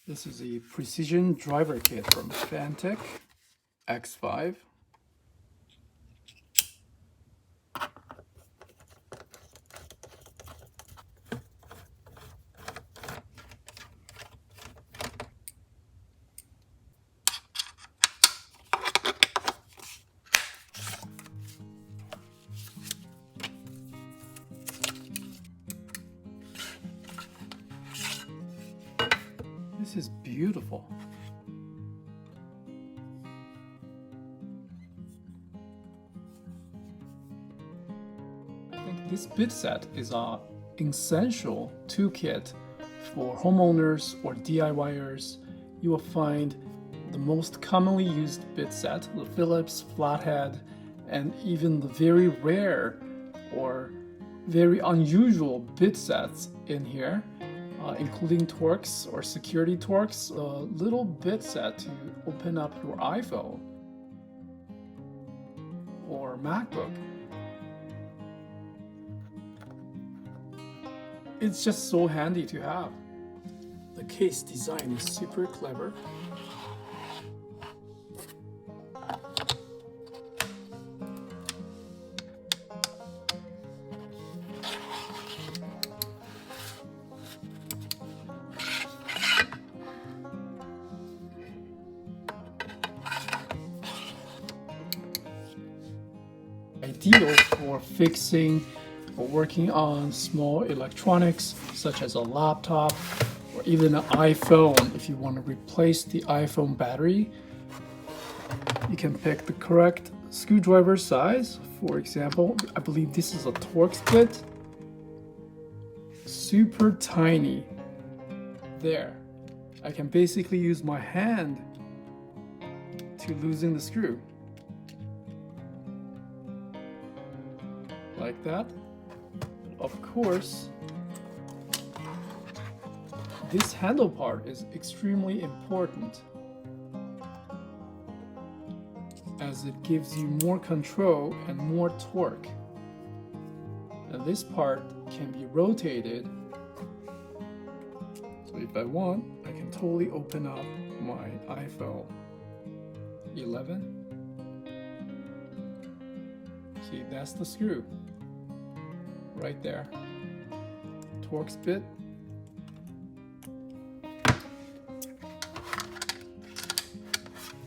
This is a precision driver kit from Fanttik X5. This is beautiful. I think this bit set is an essential toolkit for homeowners or DIYers. You will find the most commonly used bit set, the Phillips flathead, and even the very rare or very unusual bit sets in here. Including Torx or security Torx, a little bit set to open up your iPhone or MacBook. It's just so handy to have. The case design is super clever. Ideal for fixing or working on small electronics such as a laptop or even an iPhone. If you want to replace the iPhone battery, you can pick the correct screwdriver size. For example, I believe this is a Torx bit. Super tiny. There. I can basically use my hand to loosen the screw. Like that. Of course, this handle part is extremely important as it gives you more control and more torque. And this part can be rotated, so if I want, I can totally open up my iPhone 11. See, that's the screw right there. Torx bit.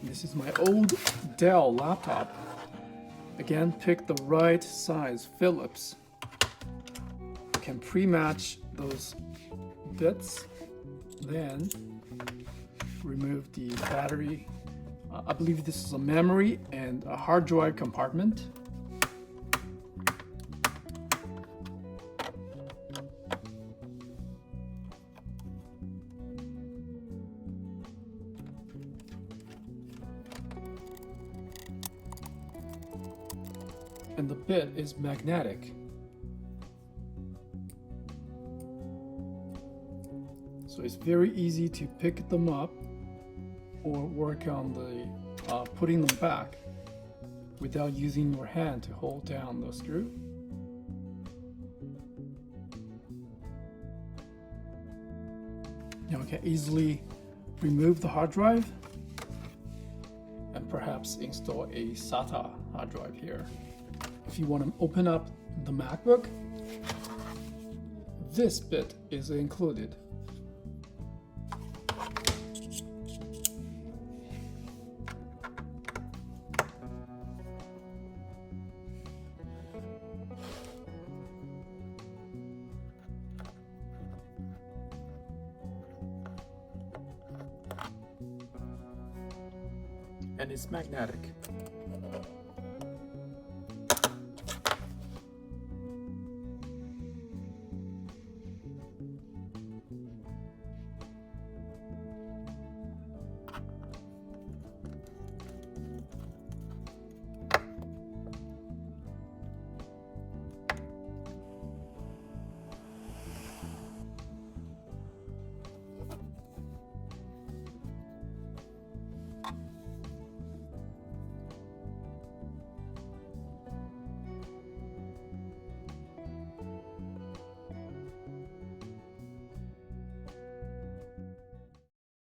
This is my old Dell laptop. Again, pick the right size Phillips. You can pre-match those bits, then remove the battery. I believe this is a memory and a hard drive compartment. And the bit is magnetic. So it's very easy to pick them up or work on the putting them back without using your hand to hold down the screw. Now I can easily remove the hard drive and perhaps install a SATA hard drive here. If you want to open up the MacBook, this bit is included. And it's magnetic.